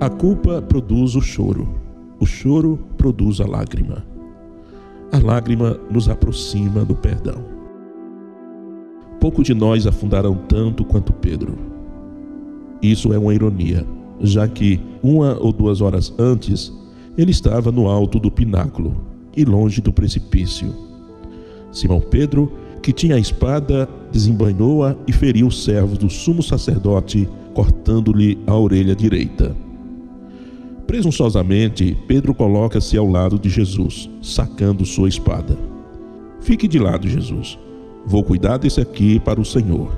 A culpa produz o choro produz a lágrima nos aproxima do perdão. Poucos de nós afundarão tanto quanto Pedro. Isso é uma ironia, já que 1 ou 2 horas antes, ele estava no alto do pináculo e longe do precipício. Simão Pedro, que tinha a espada, desembainhou-a e feriu os servos do sumo sacerdote, cortando-lhe a orelha direita. Presunçosamente, Pedro coloca-se ao lado de Jesus, sacando sua espada. Fique de lado, Jesus. Vou cuidar desse aqui para o Senhor.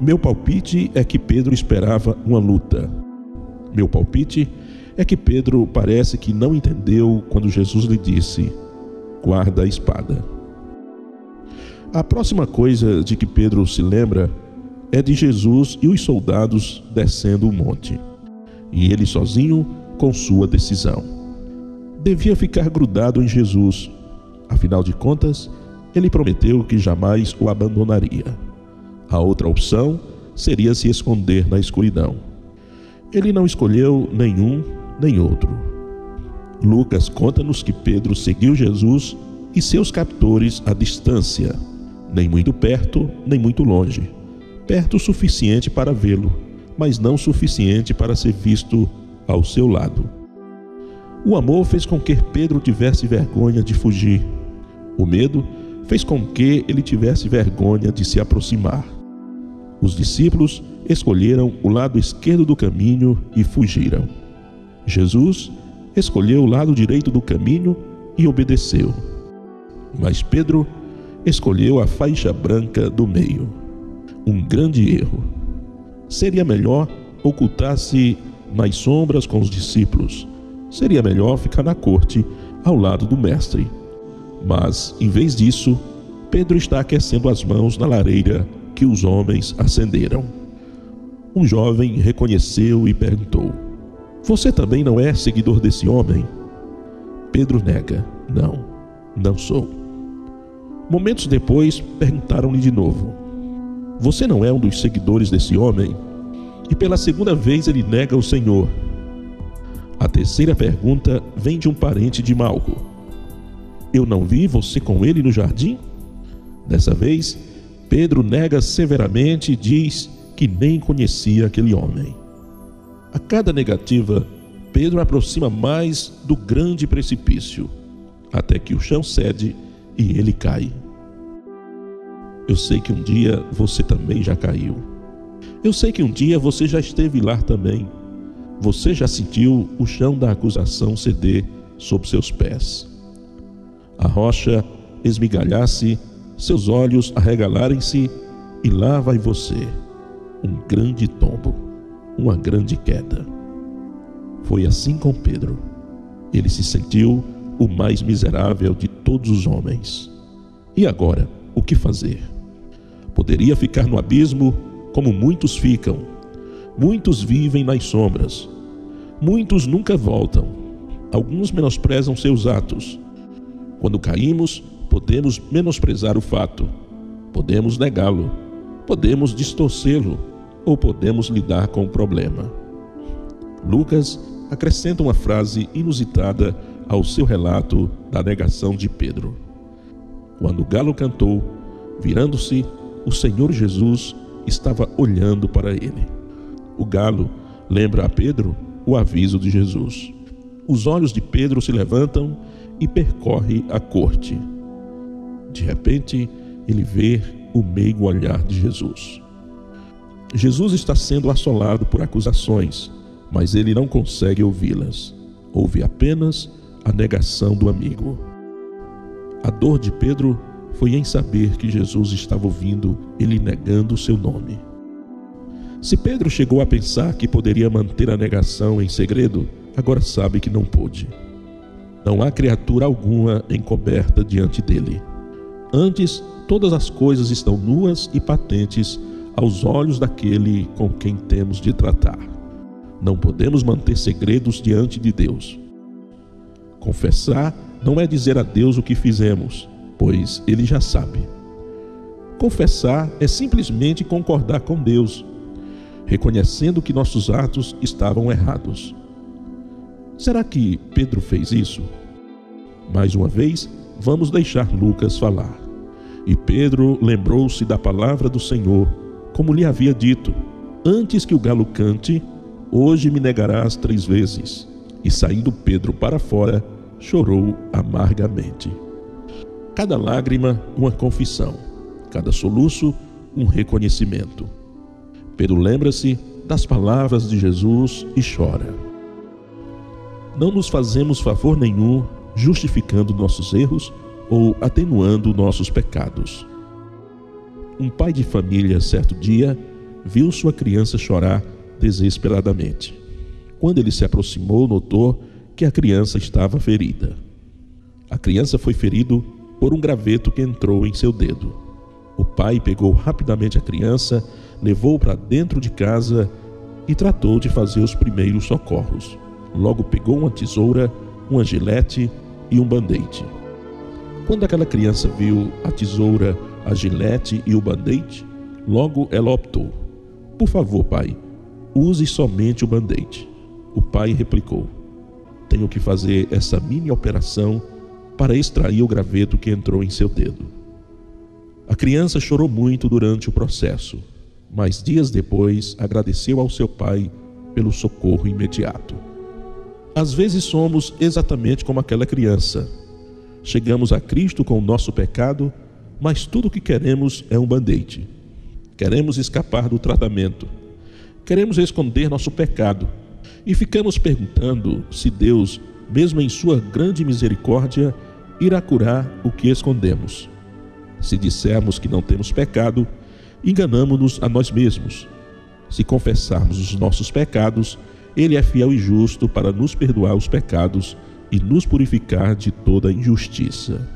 Meu palpite é que Pedro esperava uma luta. Meu palpite é que Pedro parece que não entendeu quando Jesus lhe disse: guarda a espada. A próxima coisa de que Pedro se lembra é de Jesus e os soldados descendo o monte, e ele sozinho com sua decisão. Devia ficar grudado em Jesus. Afinal de contas, ele prometeu que jamais o abandonaria. A outra opção seria se esconder na escuridão. Ele não escolheu nenhum nem outro. Lucas conta-nos que Pedro seguiu Jesus e seus captores à distância, nem muito perto, nem muito longe. Perto o suficiente para vê-lo, mas não suficiente para ser visto ao seu lado. O amor fez com que Pedro tivesse vergonha de fugir. O medo fez com que ele tivesse vergonha de se aproximar. Os discípulos escolheram o lado esquerdo do caminho e fugiram. Jesus escolheu o lado direito do caminho e obedeceu. Mas Pedro escolheu a faixa branca do meio. Um grande erro. Seria melhor ocultar-se nas sombras com os discípulos. Seria melhor ficar na corte ao lado do mestre. Mas, em vez disso, Pedro está aquecendo as mãos na lareira que os homens acenderam. Um jovem reconheceu e perguntou: você também não é seguidor desse homem? Pedro nega: não sou. Momentos depois, perguntaram-lhe de novo: você não é um dos seguidores desse homem? E pela segunda vez ele nega o Senhor. A terceira pergunta vem de um parente de Malco: eu não vi você com ele no jardim? Dessa vez, Pedro nega severamente e diz que nem conhecia aquele homem. A cada negativa, Pedro aproxima mais do grande precipício, até que o chão cede e ele cai. Eu sei que um dia você também já caiu. Eu sei que um dia você já esteve lá também. Você já sentiu o chão da acusação ceder sob seus pés, a rocha esmigalhar-se, seus olhos arregalarem-se, e lá vai você, um grande tombo, uma grande queda. Foi assim com Pedro. Ele se sentiu o mais miserável de todos os homens. E agora, o que fazer? Poderia ficar no abismo como muitos ficam. Muitos vivem nas sombras. Muitos nunca voltam. Alguns menosprezam seus atos. Quando caímos, podemos menosprezar o fato. Podemos negá-lo. Podemos distorcê-lo. Ou podemos lidar com o problema. Lucas acrescenta uma frase inusitada ao seu relato da negação de Pedro. Quando o galo cantou, virando-se, o Senhor Jesus estava olhando para ele. O galo lembra a Pedro o aviso de Jesus. Os olhos de Pedro se levantam e percorre a corte. De repente, ele vê o meigo olhar de Jesus. Jesus está sendo assolado por acusações, mas ele não consegue ouvi-las. Ouve apenas a negação do amigo. A dor de Pedro foi em saber que Jesus estava ouvindo ele negando o seu nome. Se Pedro chegou a pensar que poderia manter a negação em segredo, agora sabe que não pôde. Não há criatura alguma encoberta diante dele. Antes, todas as coisas estão nuas e patentes aos olhos daquele com quem temos de tratar. Não podemos manter segredos diante de Deus. Confessar não é dizer a Deus o que fizemos, pois Ele já sabe. Confessar é simplesmente concordar com Deus. reconhecendo que nossos atos estavam errados. Será que Pedro fez isso? Mais uma vez, vamos deixar Lucas falar. E Pedro lembrou-se da palavra do Senhor, como lhe havia dito: antes que o galo cante, hoje me negarás 3 vezes. E saindo Pedro para fora, chorou amargamente. Cada lágrima, uma confissão. Cada soluço, um reconhecimento. Pedro lembra-se das palavras de Jesus e chora. Não nos fazemos favor nenhum justificando nossos erros ou atenuando nossos pecados. Um pai de família, certo dia, viu sua criança chorar desesperadamente. Quando ele se aproximou, notou que a criança estava ferida. A criança foi ferida por um graveto que entrou em seu dedo. O pai pegou rapidamente a criança, levou-o para dentro de casa e tratou de fazer os primeiros socorros. Logo pegou uma tesoura, uma gilete e um band-aid. Quando aquela criança viu a tesoura, a gilete e o band-aid, logo ela optou: por favor, pai, use somente o band-aid. O pai replicou: tenho que fazer essa mini operação para extrair o graveto que entrou em seu dedo. A criança chorou muito durante o processo, mas dias depois agradeceu ao seu pai pelo socorro imediato. Às vezes somos exatamente como aquela criança. Chegamos a Cristo com o nosso pecado, mas tudo o que queremos é um band-aid. Queremos escapar do tratamento. Queremos esconder nosso pecado. E ficamos perguntando se Deus, mesmo em sua grande misericórdia, irá curar o que escondemos. Se dissermos que não temos pecado, enganamo-nos a nós mesmos. Se confessarmos os nossos pecados, Ele é fiel e justo para nos perdoar os pecados e nos purificar de toda injustiça.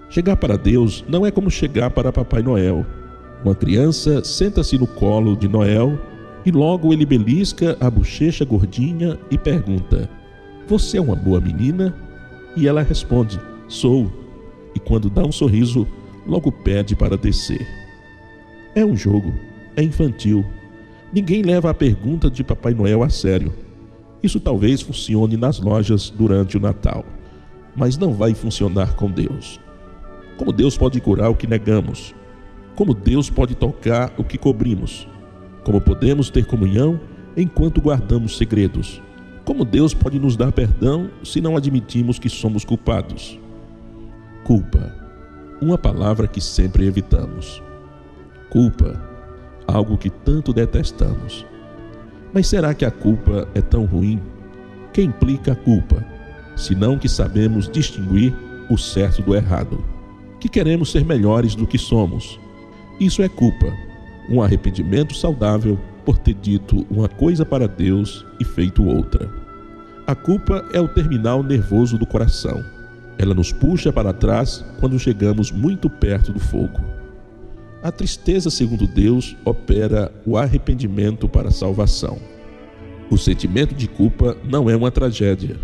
Chegar para Deus não é como chegar para Papai Noel. Uma criança senta-se no colo de Noel e logo ele belisca a bochecha gordinha e pergunta: você é uma boa menina? E ela responde: sou. E quando dá um sorriso, logo pede para descer. É um jogo, é infantil. Ninguém leva a pergunta de Papai Noel a sério. Isso talvez funcione nas lojas durante o Natal, mas não vai funcionar com Deus. Como Deus pode curar o que negamos? Como Deus pode tocar o que cobrimos? Como podemos ter comunhão enquanto guardamos segredos? Como Deus pode nos dar perdão se não admitimos que somos culpados? Culpa, uma palavra que sempre evitamos. Culpa, algo que tanto detestamos. Mas será que a culpa é tão ruim? Que implica a culpa, senão que sabemos distinguir o certo do errado, que queremos ser melhores do que somos. Isso é culpa, um arrependimento saudável por ter dito uma coisa para Deus e feito outra. A culpa é o terminal nervoso do coração. Ela nos puxa para trás quando chegamos muito perto do fogo. A tristeza, segundo Deus, opera o arrependimento para a salvação. O sentimento de culpa não é uma tragédia.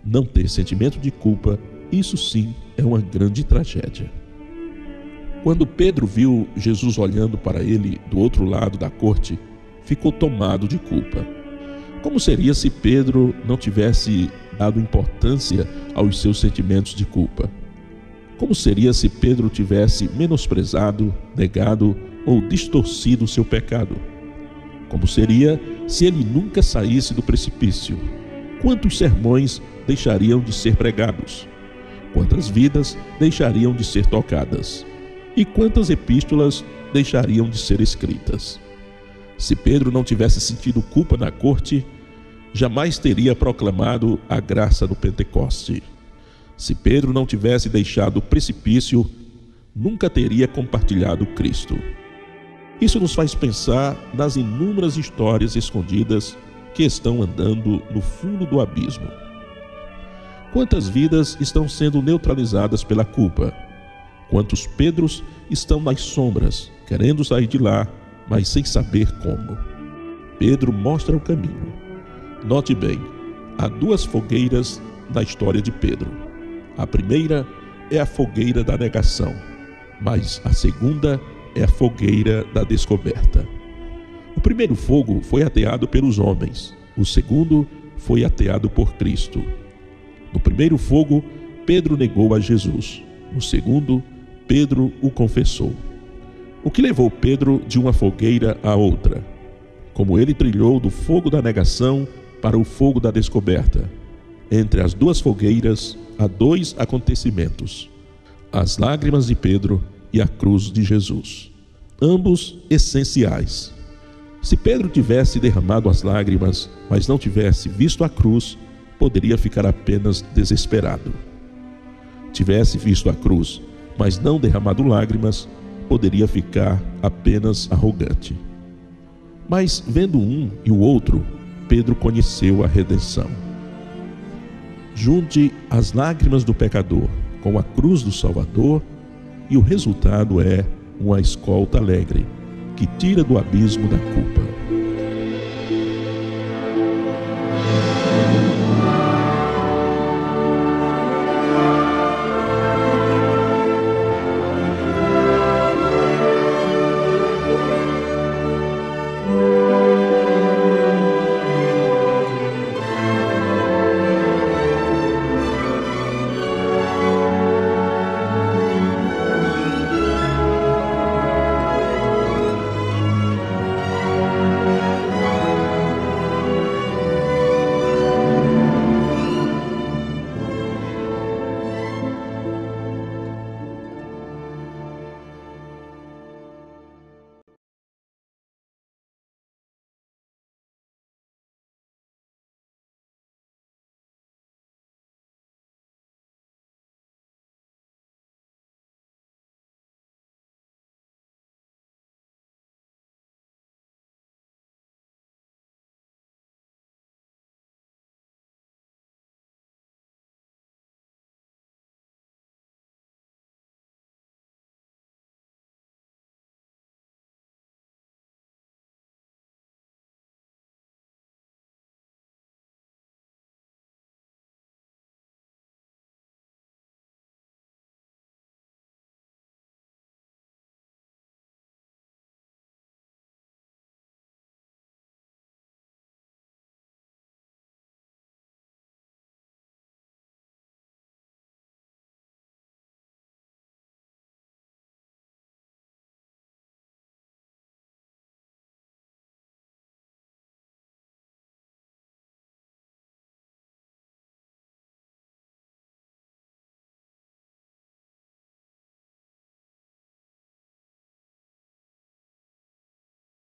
Não ter sentimento de culpa, isso sim é uma grande tragédia. Quando Pedro viu Jesus olhando para ele do outro lado da corte, ficou tomado de culpa. Como seria se Pedro não tivesse dado importância aos seus sentimentos de culpa? Como seria se Pedro tivesse menosprezado, negado ou distorcido o seu pecado? Como seria se ele nunca saísse do precipício? Quantos sermões deixariam de ser pregados? Quantas vidas deixariam de ser tocadas? E quantas epístolas deixariam de ser escritas? Se Pedro não tivesse sentido culpa na corte, jamais teria proclamado a graça do Pentecoste. Se Pedro não tivesse deixado o precipício, nunca teria compartilhado Cristo. Isso nos faz pensar nas inúmeras histórias escondidas que estão andando no fundo do abismo. Quantas vidas estão sendo neutralizadas pela culpa? Quantos Pedros estão nas sombras, querendo sair de lá, mas sem saber como? Pedro mostra o caminho. Note bem, há 2 fogueiras na história de Pedro. A primeira é a fogueira da negação, mas a segunda é a fogueira da descoberta. O primeiro fogo foi ateado pelos homens, o segundo foi ateado por Cristo. No primeiro fogo, Pedro negou a Jesus. No segundo, Pedro o confessou. O que levou Pedro de uma fogueira a outra? Como ele trilhou do fogo da negação para o fogo da descoberta. Entre as duas fogueiras há dois acontecimentos: as lágrimas de Pedro e a cruz de Jesus. Ambos essenciais. Se Pedro tivesse derramado as lágrimas, mas não tivesse visto a cruz, poderia ficar apenas desesperado. Tivesse visto a cruz, mas não derramado lágrimas, poderia ficar apenas arrogante. Mas, vendo um e o outro, Pedro conheceu a redenção. Junte as lágrimas do pecador com a cruz do Salvador e o resultado é uma escolta alegre, que tira do abismo da culpa.